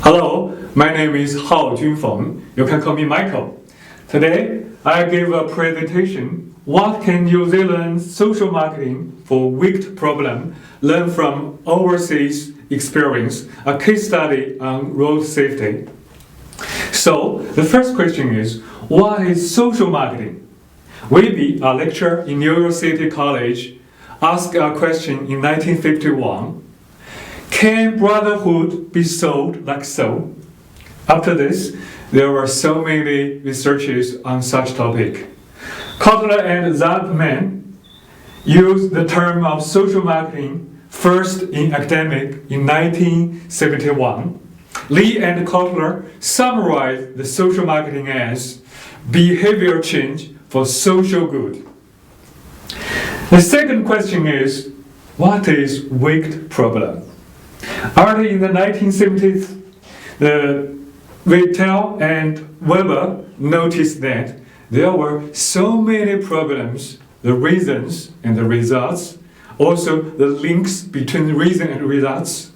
Hello, my name is Hao Junfeng. You can call me Michael. Today, I give a presentation. What can New Zealand social marketing for wicked problem learn from overseas experience? A case study on road safety. So, the first question is, what is social marketing? Weiby, a lecturer in New York City College, asked a question in 1951. Can brotherhood be sold like so? After this, there were so many researches on such topic. Kotler and Zalpman used the term of social marketing first in academic in 1971. Lee and Kotler summarized the social marketing as behavior change for social good. The second question is, what is wicked problem? Early in the 1970s, Vittel and Weber noticed that there were so many problems, the reasons and the results, also the links between reason and results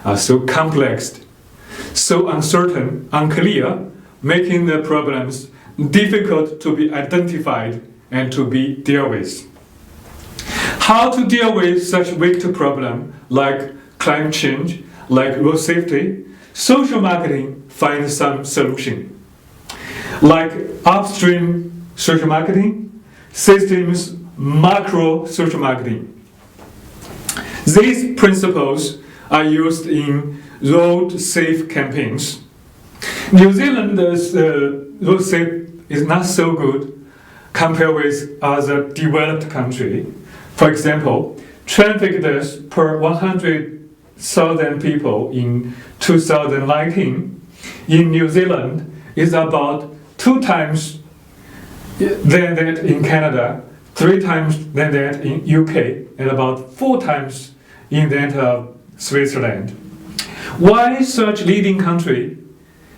are so complex, so uncertain, unclear, making the problems difficult to be identified and to be dealt with. How to deal with such wicked problem like climate change, like road safety, social marketing finds some solution. Like upstream social marketing, systems macro social marketing. These principles are used in road safe campaigns. New Zealand's road safe is not so good compared with other developed countries. For example, traffic deaths per 100,000 people in 2019 in New Zealand is about 2 times than that in Canada, 3 times than that in UK, and about 4 times in that of Switzerland. Why such leading countries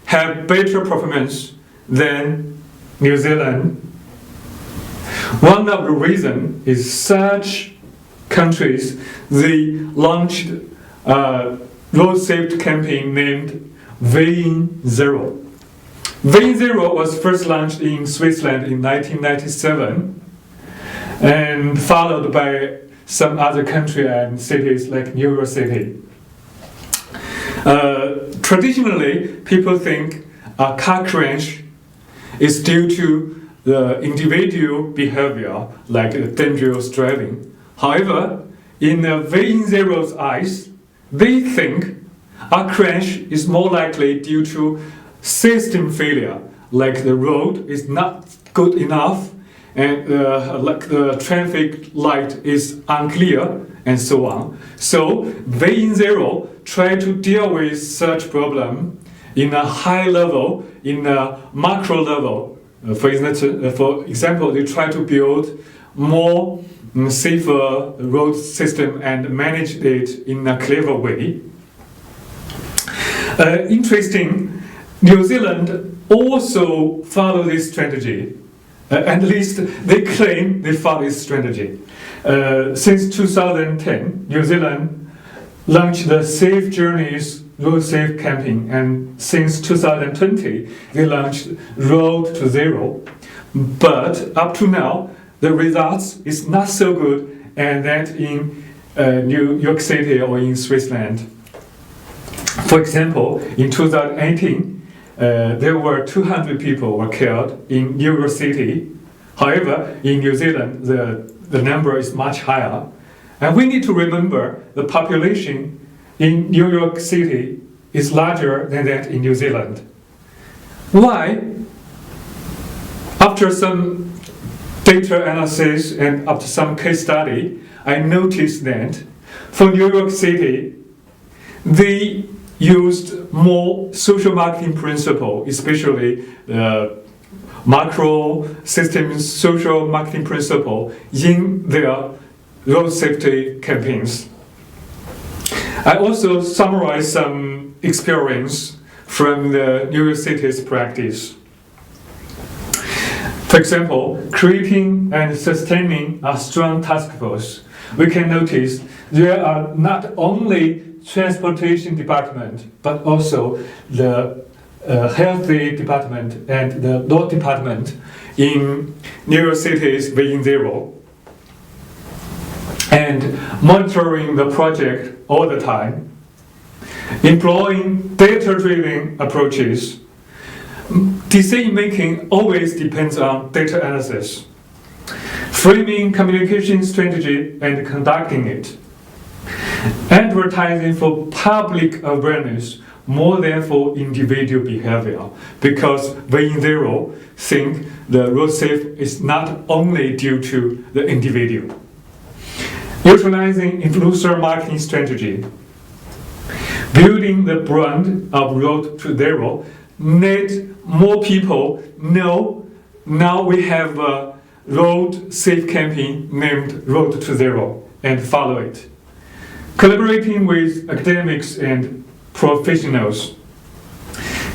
have better performance than New Zealand? One of the reasons is such countries, they launched a road safety campaign named Weighing Zero. Weighing Zero was first launched in Switzerland in 1997 and followed by some other countries and cities like New York City. Traditionally, people think a car crash is due to the individual behavior, like dangerous driving. However, in Weighing Zero's eyes, they think a crash is more likely due to system failure, like the road is not good enough, and like the traffic light is unclear, and so on. So, Weighing Zero try to deal with such problem in a high level, in a macro level. For example, they try to build more safer road system and manage it in a clever way. Interesting, New Zealand also follow this strategy. At least they claim they follow this strategy. Since 2010, New Zealand launched the Safe Journeys Road Safe campaign, and since 2020, they launched Road to Zero. But up to now, the results is not so good, and that in New York City or in Switzerland. For example, in 2018, there were 200 people were killed in New York City. However, in New Zealand, the number is much higher. And we need to remember the population in New York City is larger than that in New Zealand. Why? After some data analysis and after some case study, I noticed that for New York City, they used more social marketing principle, especially macro systems social marketing principle in their road safety campaigns. I also summarized some experience from the New York City's practice. For example, creating and sustaining a strong task force, we can notice there are not only transportation department, but also the healthy department and the law department in New York City's Vision Zero, and monitoring the project all the time, employing data-driven approaches. Decision-making always depends on data analysis, framing communication strategy and conducting it, advertising for public awareness more than for individual behavior, because Vision Zero think the road safe is not only due to the individual. Utilizing influencer marketing strategy, building the brand of Road to Zero, need more people know now we have a road safe campaign named Road to Zero and follow it. Collaborating with academics and professionals,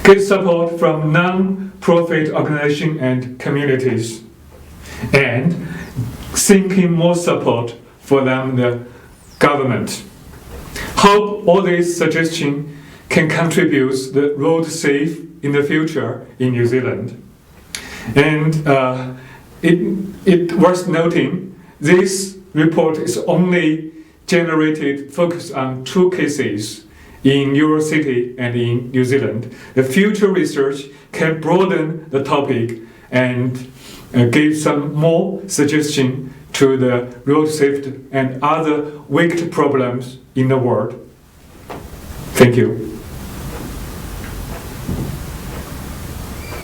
get support from non-profit organizations and communities, and seeking more support from the government. Hope all these suggestions can contribute the road safe in the future in New Zealand. And it worth noting, this report is only focused on 2 cases in New York City and in New Zealand. The future research can broaden the topic and give some more suggestions to the road safety and other weight problems in the world. Thank you.